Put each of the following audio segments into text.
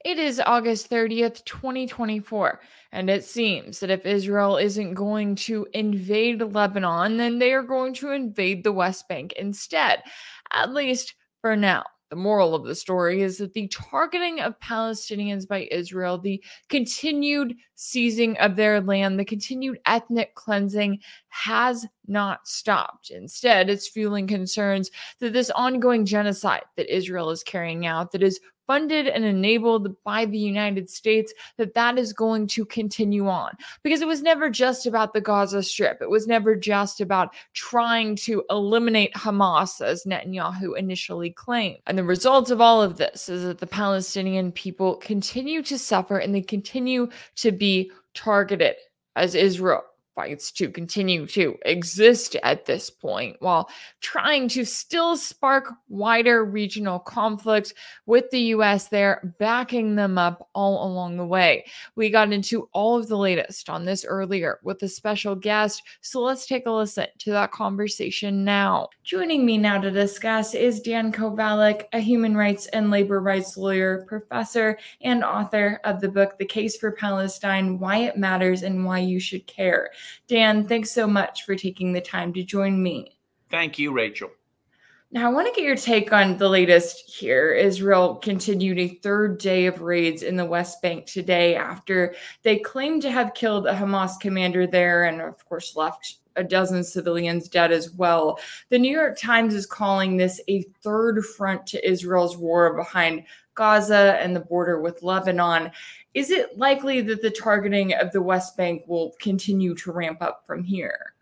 It is August 30th, 2024, and it seems that if Israel isn't going to invade Lebanon, then they are going to invade the West Bank instead, at least for now. The moral of the story is that the targeting of Palestinians by Israel, the continued seizing of their land, the continued ethnic cleansing has not stopped. Instead, it's fueling concerns that this ongoing genocide that Israel is carrying out, that is funded and enabled by the United States, that is going to continue on. Because it was never just about the Gaza Strip. It was never just about trying to eliminate Hamas, as Netanyahu initially claimed. And the result of all of this is that the Palestinian people continue to suffer and they continue to be targeted as Israel fights to continue to exist at this point, while trying to still spark wider regional conflict with the US there backing them up all along the way. We got into all of the latest on this earlier with a special guest, so let's take a listen to that conversation now. Joining me now to discuss is Dan Kovalik, a human rights and labor rights lawyer, professor, and author of the book The Case for Palestine: Why It Matters and Why You Should Care. Dan, thanks so much for taking the time to join me. Thank you, Rachel. Now, I want to get your take on the latest here. Israel continued a third day of raids in the West Bank today after they claimed to have killed a Hamas commander there and, of course, left a dozen civilians dead as well. The New York Times is calling this a third front to Israel's war behind Gaza and the border with Lebanon. Is it likely that the targeting of the West Bank will continue to ramp up from here?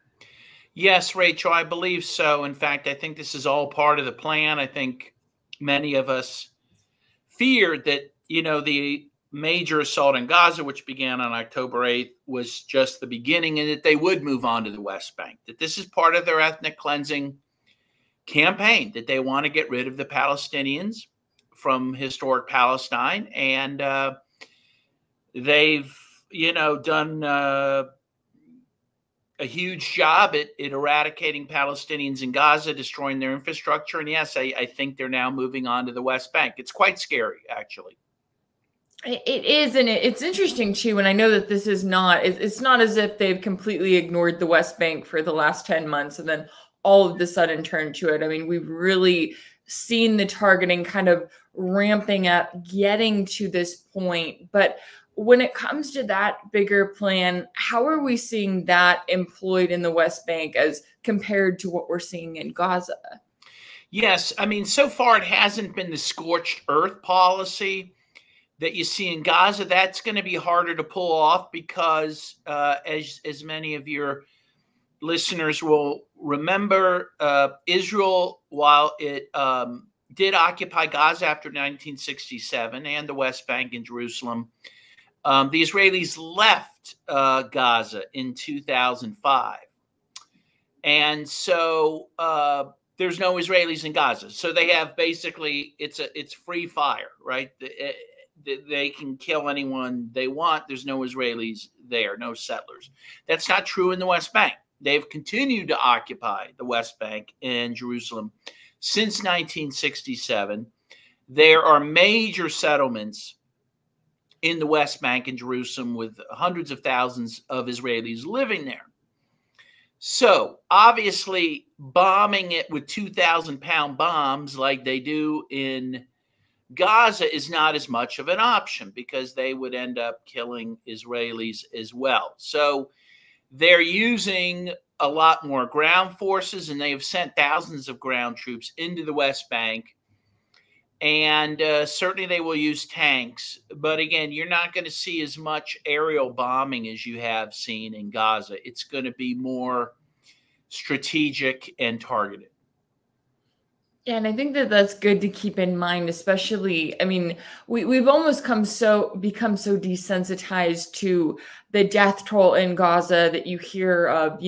Yes, Rachel, I believe so. In fact, I think this is all part of the plan. I think many of us feared that, the major assault in Gaza, which began on October 8th, was just the beginning and that they would move on to the West Bank, that this is part of their ethnic cleansing campaign, that they want to get rid of the Palestinians from historic Palestine. And they've, done a huge job at eradicating Palestinians in Gaza, destroying their infrastructure. And yes, I think they're now moving on to the West Bank. It's quite scary, actually. It is, and it's interesting too. And I know that this is it's not as if they've completely ignored the West Bank for the last 10 months and then all of the sudden turned to it. I mean, we've really seen the targeting kind of ramping up, getting to this point. But when it comes to that bigger plan, how are we seeing that employed in the West Bank as compared to what we're seeing in Gaza? Yes. I mean, so far it hasn't been the scorched earth policy that you see in Gaza. That's going to be harder to pull off because, as many of your listeners will remember, Israel, while it did occupy Gaza after 1967 and the West Bank and Jerusalem, the Israelis left Gaza in 2005. And so there's no Israelis in Gaza. So they have basically, it's free fire, right? They can kill anyone they want. There's no Israelis there, no settlers. That's not true in the West Bank. They've continued to occupy the West Bank and Jerusalem since 1967. There are major settlements in the West Bank and Jerusalem with hundreds of thousands of Israelis living there. So obviously bombing it with 2,000-pound bombs like they do in Gaza is not as much of an option because they would end up killing Israelis as well. So they're using a lot more ground forces, and they have sent thousands of ground troops into the West Bank. And certainly they will use tanks. But again, you're not going to see as much aerial bombing as you have seen in Gaza. It's going to be more strategic and targeted. Yeah, and I think that that's good to keep in mind, especially, I mean, we've almost become so desensitized to the death toll in Gaza that you hear of,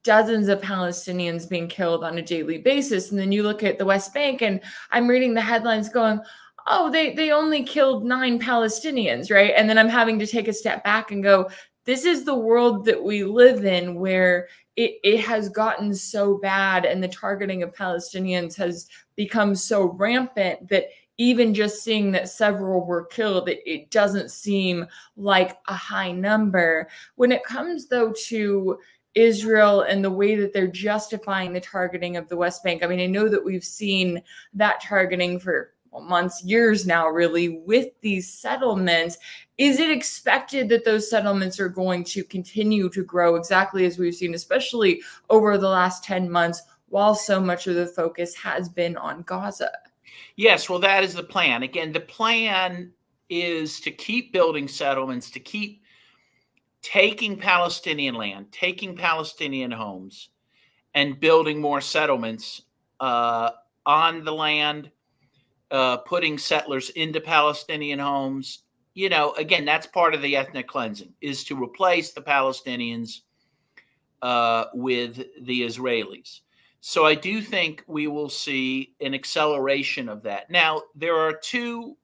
dozens of Palestinians being killed on a daily basis. And then you look at the West Bank and I'm reading the headlines going, oh, they only killed 9 Palestinians, right? And then I'm having to take a step back and go, this is the world that we live in where it has gotten so bad and the targeting of Palestinians has become so rampant that even just seeing that several were killed, it doesn't seem like a high number. When it comes, though, to Israel and the way that they're justifying the targeting of the West Bank, I mean, I know that we've seen that targeting for months, years now, really, with these settlements. Is it expected that those settlements are going to continue to grow exactly as we've seen, especially over the last 10 months, while so much of the focus has been on Gaza? Yes, well, that is the plan. Again, the plan is to keep building settlements, to keep taking Palestinian land, taking Palestinian homes, and building more settlements on the land, putting settlers into Palestinian homes. You know, again, that's part of the ethnic cleansing, is to replace the Palestinians with the Israelis. So I do think we will see an acceleration of that. Now, there are two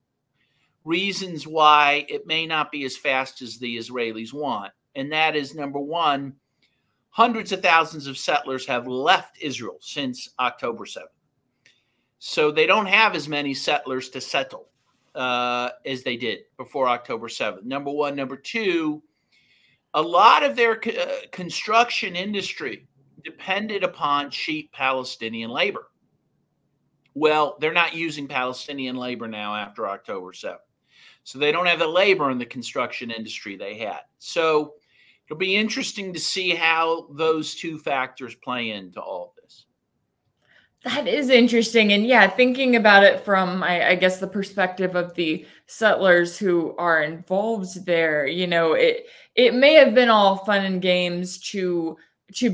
reasons why it may not be as fast as the Israelis want. And that is, number one, hundreds of thousands of settlers have left Israel since October 7th. So they don't have as many settlers to settle as they did before October 7th. Number one. Number two, a lot of their construction industry depended upon cheap Palestinian labor. Well, they're not using Palestinian labor now after October 7th. So they don't have the labor in the construction industry they had. So it'll be interesting to see how those two factors play into all of this. That is interesting. And yeah, thinking about it from, I guess, the perspective of the settlers who are involved there, you know, it may have been all fun and games to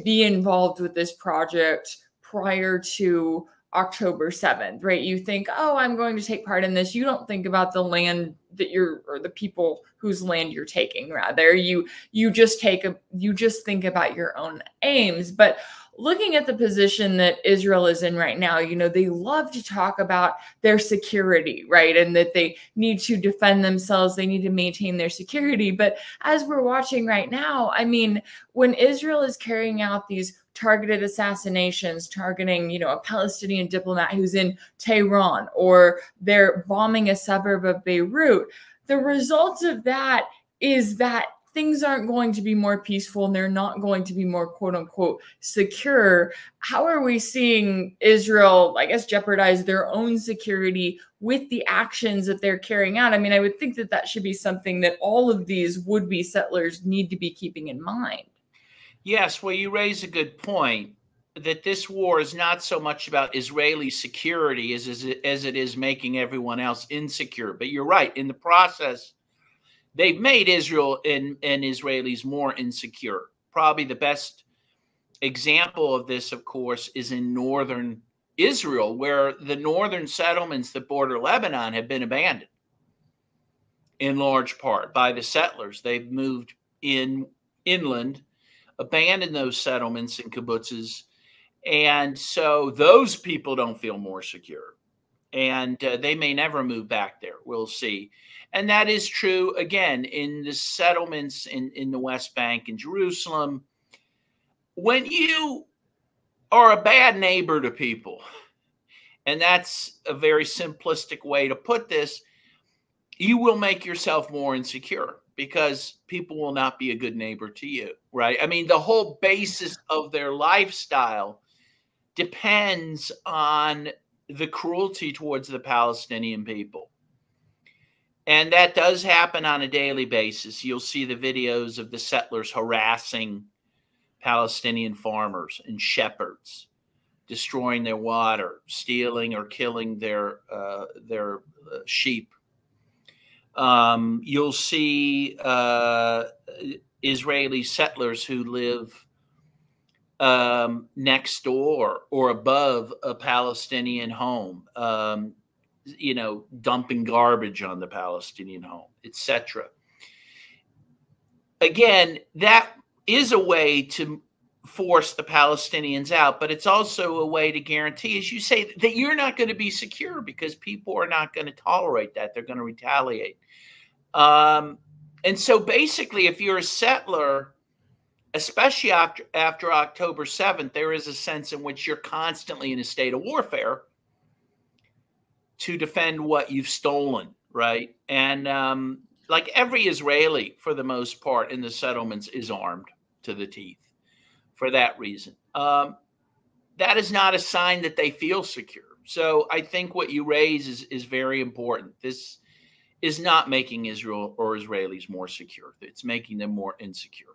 be involved with this project prior to October 7th, right? You think, oh, I'm going to take part in this. You don't think about the land that or the people whose land you're taking, rather. You just think about your own aims. But looking at the position that Israel is in right now, you know, they love to talk about their security, right? And that they need to defend themselves. They need to maintain their security. But as we're watching right now, I mean, when Israel is carrying out these targeted assassinations, targeting, you know, a Palestinian diplomat who's in Tehran, or they're bombing a suburb of Beirut, the result of that is that things aren't going to be more peaceful and they're not going to be more, quote unquote, secure. How are we seeing Israel, I guess, jeopardize their own security with the actions that they're carrying out? I mean, I would think that that should be something that all of these would-be settlers need to be keeping in mind. Yes, well, you raise a good point, that this war is not so much about Israeli security as it is making everyone else insecure. But you're right. In the process, they've made Israel and Israelis more insecure. Probably the best example of this, of course, is in northern Israel, where the northern settlements that border Lebanon have been abandoned in large part by the settlers. They've moved inland, abandoned those settlements and kibbutzes. And so those people don't feel more secure. And they may never move back there. We'll see. And that is true, again, in the settlements in the West Bank and Jerusalem. When you are a bad neighbor to people, and that's a very simplistic way to put this, you will make yourself more insecure, because people will not be a good neighbor to you, right? I mean, the whole basis of their lifestyle depends on the cruelty towards the Palestinian people. And that does happen on a daily basis. You'll see the videos of the settlers harassing Palestinian farmers and shepherds, destroying their water, stealing or killing their sheep. You'll see Israeli settlers who live next door or above a Palestinian home, you know, dumping garbage on the Palestinian home, etc. Again, that is a way to force the Palestinians out, but it's also a way to guarantee, as you say, that you're not going to be secure, because people are not going to tolerate that. They're going to retaliate. And so basically, if you're a settler, especially after October 7th, there is a sense in which you're constantly in a state of warfare. to defend what you've stolen, right? And like every Israeli, for the most part, in the settlements is armed to the teeth for that reason. That is not a sign that they feel secure. So I think what you raise is very important. This is not making Israel or Israelis more secure. It's making them more insecure.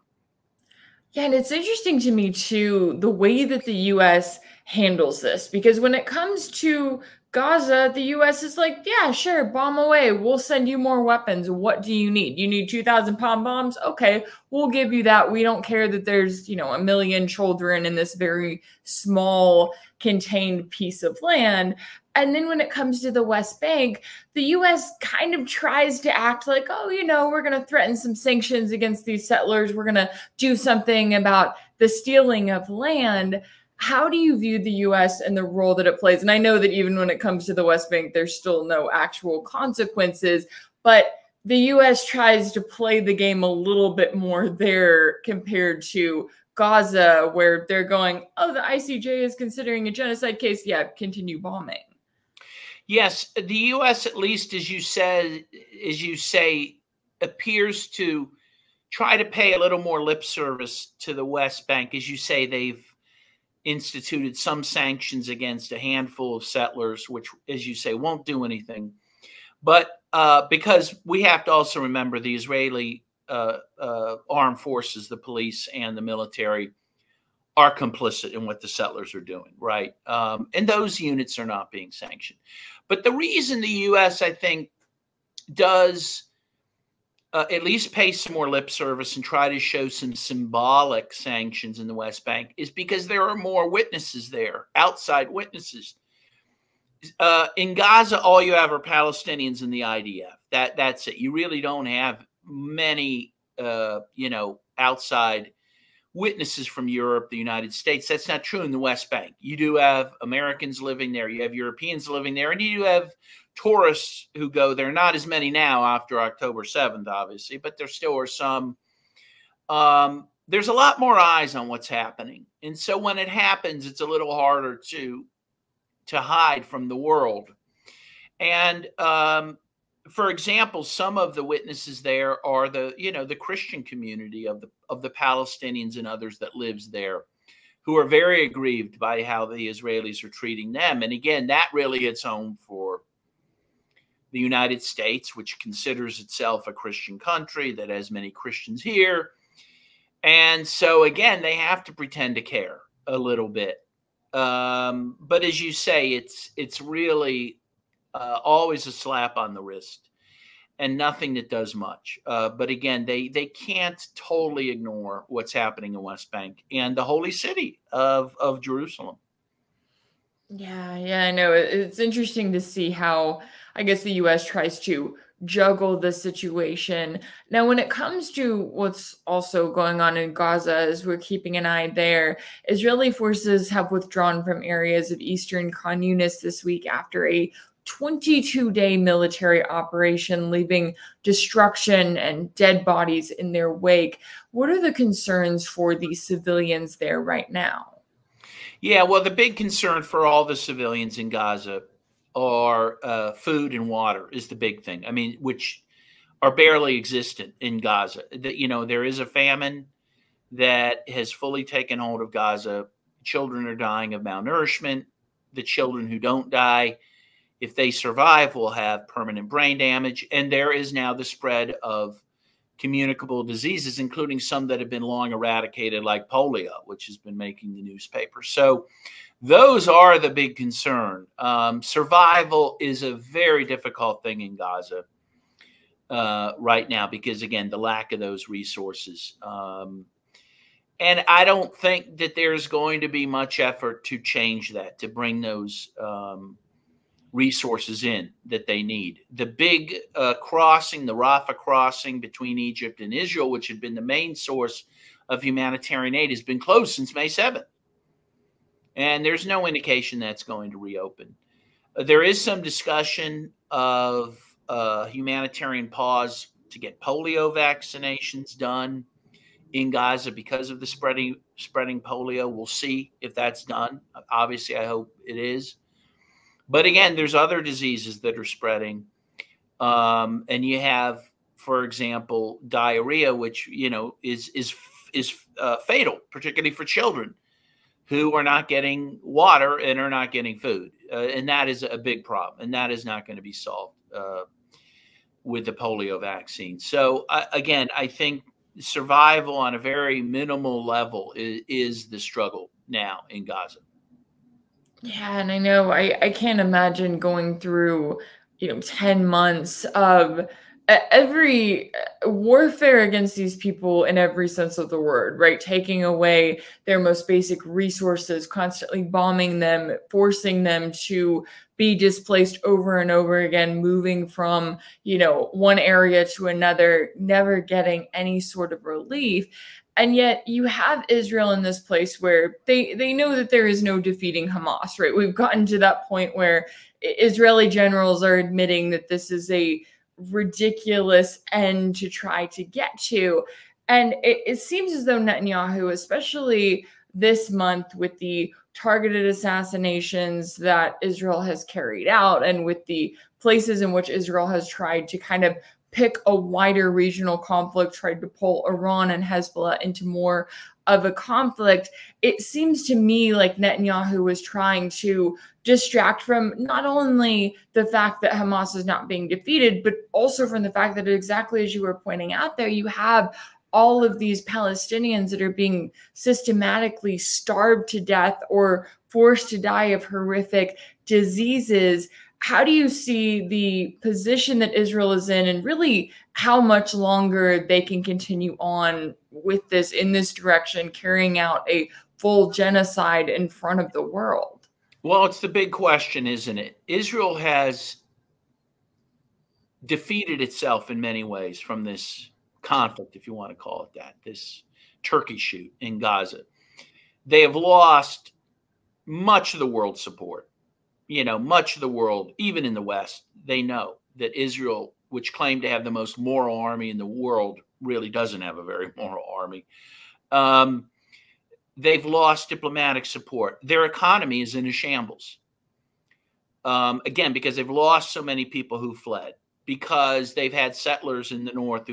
Yeah, and it's interesting to me too, the way that the US handles this, because when it comes to Gaza, the US is like, yeah, sure, bomb away. We'll send you more weapons. What do you need? You need 2,000-pound bombs? Okay, we'll give you that. We don't care that there's, a million children in this very small, contained piece of land. And then when it comes to the West Bank, the US kind of tries to act like, oh, we're going to threaten some sanctions against these settlers. We're going to do something about the stealing of land. How do you view the US and the role that it plays? And I know that even when it comes to the West Bank, there's still no actual consequences, but the US tries to play the game a little bit more there compared to Gaza, where they're going, oh, the ICJ is considering a genocide case. Yeah, continue bombing. Yes, the U.S., at least as you say, appears to try to pay a little more lip service to the West Bank. As you say, they've instituted some sanctions against a handful of settlers, which, as you say, won't do anything. But because we have to also remember the Israeli armed forces, the police and the military, are complicit in what the settlers are doing, right? And those units are not being sanctioned. But the reason the U.S., I think, does at least pay some more lip service and try to show some symbolic sanctions in the West Bank is because there are more witnesses there, outside witnesses. In Gaza, all you have are Palestinians and the IDF. That's it. You really don't have many, outside witnesses from Europe, the United States. That's not true in the West Bank. You do have Americans living there. You have Europeans living there. And you do have tourists who go there. Not as many now after October 7th, obviously, but there still are some. There's a lot more eyes on what's happening. And so when it happens, it's a little harder to hide from the world. And for example, some of the witnesses there are the Christian community of the Palestinians and others that lives there, who are very aggrieved by how the Israelis are treating them. And again, that really hits home for the United States, which considers itself a Christian country that has many Christians here. And so again, they have to pretend to care a little bit. But as you say, it's really always a slap on the wrist and nothing that does much. But again, they can't totally ignore what's happening in West Bank and the holy city of Jerusalem. Yeah, I know. It's interesting to see how, I guess, the US tries to juggle the situation. Now, when it comes to what's also going on in Gaza, as we're keeping an eye there, Israeli forces have withdrawn from areas of eastern Khan Yunis this week after a 22-day military operation, leaving destruction and dead bodies in their wake. What are the concerns for the civilians there right now? Yeah, well, the big concern for all the civilians in Gaza are food and water is the big thing. I mean, which are barely existent in Gaza. There is a famine that has fully taken hold of Gaza. Children are dying of malnourishment. The children who don't die, if they survive, will have permanent brain damage. And there is now the spread of communicable diseases, including some that have been long eradicated, like polio, which has been making the newspaper. So those are the big concern. Survival is a very difficult thing in Gaza right now because, again, the lack of those resources. And I don't think that there's going to be much effort to change that, to bring those resources in that they need. The big crossing, the Rafah crossing between Egypt and Israel, which had been the main source of humanitarian aid, has been closed since May 7th. And there's no indication that's going to reopen. There is some discussion of humanitarian pause to get polio vaccinations done in Gaza because of the spreading polio. We'll see if that's done. Obviously, I hope it is. But again, there's other diseases that are spreading. And you have, for example, diarrhea, which, you know, is fatal, particularly for children who are not getting water and are not getting food. And that is a big problem. And that is not going to be solved with the polio vaccine. So again, I think survival on a very minimal level is the struggle now in Gaza. Yeah, and I know I can't imagine going through, 10 months of every warfare against these people in every sense of the word, right? Taking away their most basic resources, constantly bombing them, forcing them to be displaced over and over again, moving from, one area to another, never getting any sort of relief. And yet you have Israel in this place where they know that there is no defeating Hamas, right? We've gotten to that point where Israeli generals are admitting that this is a ridiculous end to try to get to. And it seems as though Netanyahu, especially this month with the targeted assassinations that Israel has carried out and with the places in which Israel has tried to kind of pick a wider regional conflict, tried to pull Iran and Hezbollah into more of a conflict, it seems to me like Netanyahu was trying to distract from not only the fact that Hamas is not being defeated, but also from the fact that, exactly as you were pointing out there, you have all of these Palestinians that are being systematically starved to death or forced to die of horrific diseases. How do you see the position that Israel is in, and really how much longer they can continue on with this in this direction, carrying out a full genocide in front of the world? Well, it's the big question, isn't it? Israel has defeated itself in many ways from this conflict, if you want to call it that, this turkey shoot in Gaza. They have lost much of the world's support. Much of the world, even in the West, they know that Israel, which claimed to have the most moral army in the world, really doesn't have a very moral army. They've lost diplomatic support. Their economy is in a shambles. Again, because they've lost so many people who fled, because they've had settlers in the north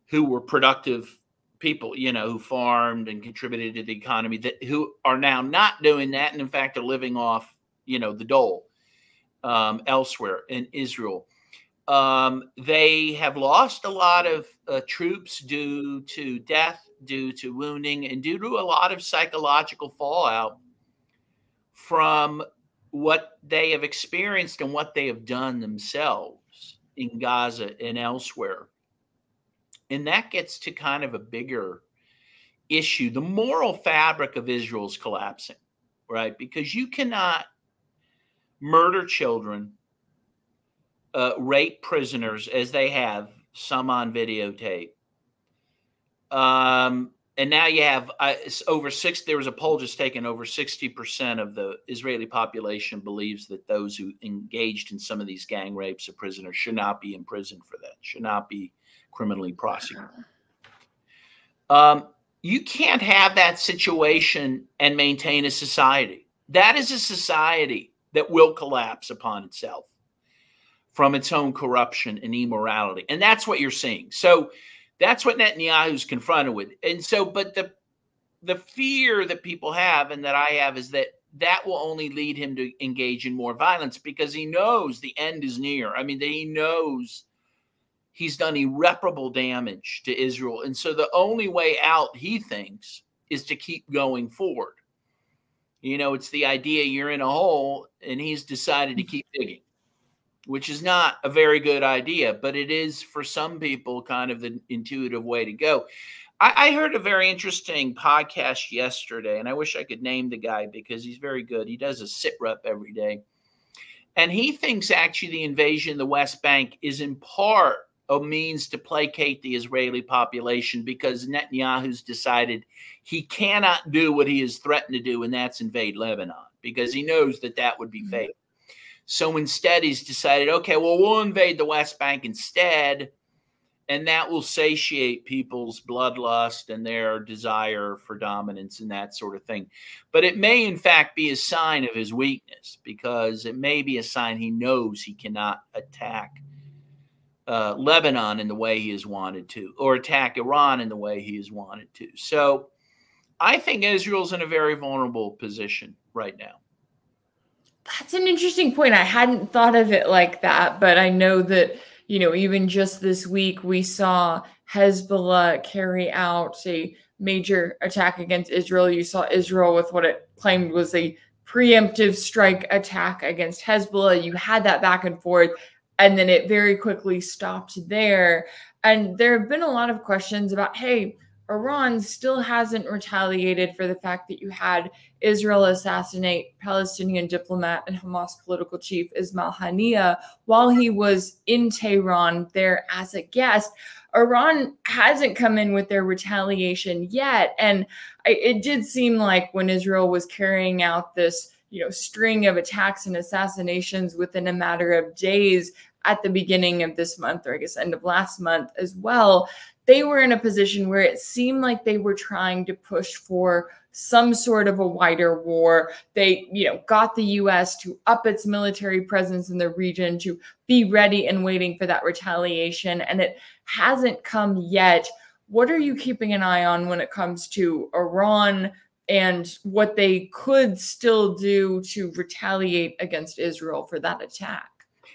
who were productive people, who farmed and contributed to the economy, who are now not doing that, and in fact are living off the dole elsewhere in Israel. They have lost a lot of troops due to death, due to wounding, and due to a lot of psychological fallout from what they have experienced and what they have done themselves in Gaza and elsewhere. And that gets to kind of a bigger issue. The moral fabric of Israel is collapsing, right? Because you cannot murder children, rape prisoners, as they have, some on videotape. And now you have there was a poll just taken, over 60% of the Israeli population believes that those who engaged in some of these gang rapes of prisoners should not be imprisoned for that, should not be criminally prosecuted. You can't have that situation and maintain a society. That is a society that will collapse upon itself from its own corruption and immorality. And that's what you're seeing. So that's what Netanyahu's confronted with. And so, but the fear that people have, and that I have, is that will only lead him to engage in more violence, because he knows the end is near. I mean, he knows he's done irreparable damage to Israel. And so the only way out, he thinks, is to keep going forward. It's the idea you're in a hole and he's decided to keep digging, which is not a very good idea, but it is for some people kind of the intuitive way to go. I heard a very interesting podcast yesterday, and I wish I could name the guy because he's very good. He does a sit rep every day. And he thinks actually the invasion of the West Bank is in part a means to placate the Israeli population, because Netanyahu's decided he cannot do what he has threatened to do, and that's invade Lebanon, because he knows that would be fatal. So instead, he's decided, okay, well, we'll invade the West Bank instead, and that will satiate people's bloodlust and their desire for dominance and that sort of thing. But it may, in fact, be a sign of his weakness, because it may be a sign he knows he cannot attack Lebanon in the way he has wanted to, or attack Iran in the way he has wanted to. So I think Israel's in a very vulnerable position right now. That's an interesting point. I hadn't thought of it like that, but I know that, you know, even just this week, we saw Hezbollah carry out a major attack against Israel. You saw Israel with what it claimed was a preemptive strike attack against Hezbollah. You had that back and forth, and then it very quickly stopped there. And there have been a lot of questions about, hey, Iran still hasn't retaliated for the fact that you had Israel assassinate Palestinian diplomat and Hamas political chief Ismail Haniyeh while he was in Tehran there as a guest. Iran hasn't come in with their retaliation yet. And it did seem like when Israel was carrying out this, you know, string of attacks and assassinations within a matter of days at the beginning of this month, or I guess end of last month as well, they were in a position where it seemed like they were trying to push for some sort of a wider war. They, you know, got the U.S. to up its military presence in the region, to be ready and waiting for that retaliation, and it hasn't come yet. What are you keeping an eye on when it comes to Iran and what they could still do to retaliate against Israel for that attack?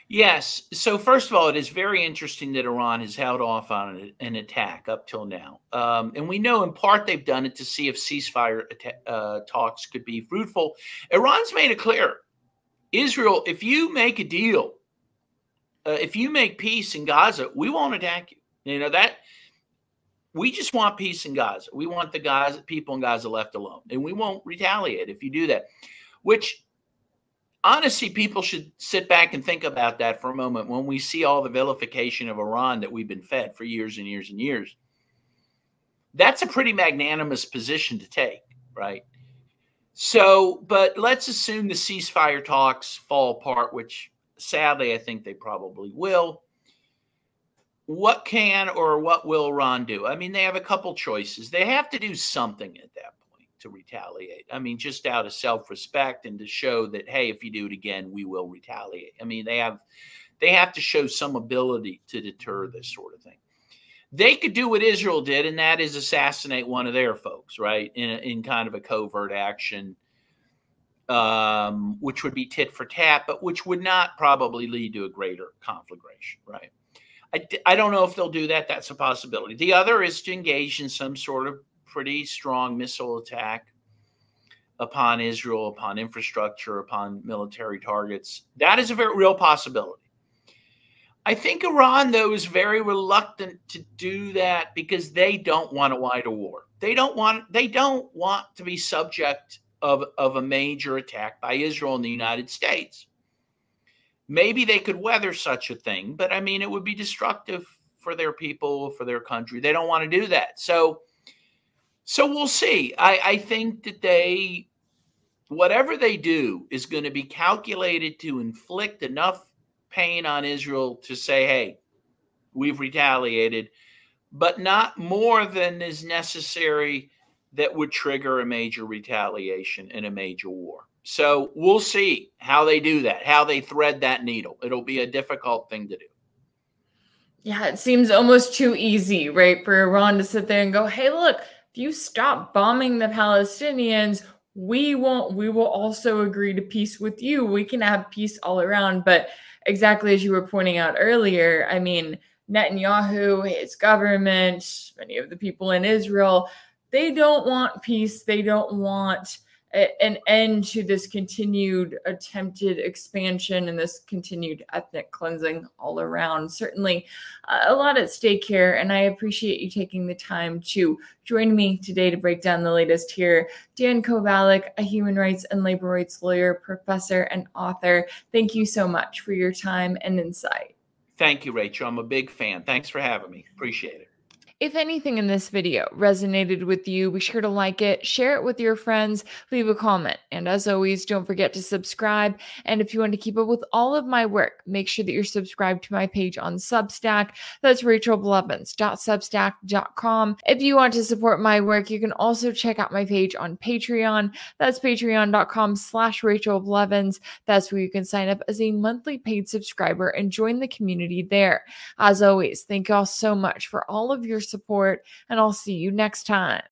Yes. So first of all, it is very interesting that Iran has held off on an attack up till now. And we know in part they've done it to see if ceasefire talks could be fruitful. Iran's made it clear, Israel, if you make a deal, if you make peace in Gaza, we won't attack you. You know, that we just want peace in Gaza. We want the Gaza people in Gaza left alone, and we won't retaliate if you do that, which honestly, people should sit back and think about that for a moment when we see all the vilification of Iran that we've been fed for years and years and years. That's a pretty magnanimous position to take, right? So, but let's assume the ceasefire talks fall apart, which sadly I think they probably will. What can or what will Iran do? I mean, they have a couple choices. They have to do something at that point to retaliate. I mean, just out of self-respect and to show that, hey, if you do it again, we will retaliate. I mean, they have to show some ability to deter this sort of thing. They could do what Israel did, and that is assassinate one of their folks, right, in kind of a covert action, which would be tit for tat, but which would not probably lead to a greater conflagration, right? I don't know if they'll do that. That's a possibility. The other is to engage in some sort of pretty strong missile attack upon Israel, upon infrastructure, upon military targets. That is a very real possibility. I think Iran, though, is very reluctant to do that because they don't want a wider war. They don't want to be subject of a major attack by Israel and the United States. Maybe they could weather such a thing, but I mean, it would be destructive for their people, for their country. They don't want to do that. So we'll see. I think that whatever they do is going to be calculated to inflict enough pain on Israel to say, hey, we've retaliated, but not more than is necessary that would trigger a major retaliation and a major war. So we'll see how they do that, how they thread that needle. It'll be a difficult thing to do. Yeah, it seems almost too easy, right, for Iran to sit there and go, hey, look, if you stop bombing the Palestinians, we will also agree to peace with you. We can have peace all around. But exactly as you were pointing out earlier, I mean, Netanyahu, his government, many of the people in Israel, they don't want peace. They don't want an end to this continued attempted expansion and this continued ethnic cleansing all around. Certainly a lot at stake here, and I appreciate you taking the time to join me today to break down the latest here. Dan Kovalik, a human rights and labor rights lawyer, professor, and author, thank you so much for your time and insight. Thank you, Rachel. I'm a big fan. Thanks for having me. Appreciate it. If anything in this video resonated with you, be sure to like it, share it with your friends, leave a comment, and as always, don't forget to subscribe. And if you want to keep up with all of my work, make sure that you're subscribed to my page on Substack. That's rachelblevins.substack.com. If you want to support my work, you can also check out my page on Patreon. That's patreon.com/rachelblevins. That's where you can sign up as a monthly paid subscriber and join the community there. As always, thank you all so much for all of your support, and I'll see you next time.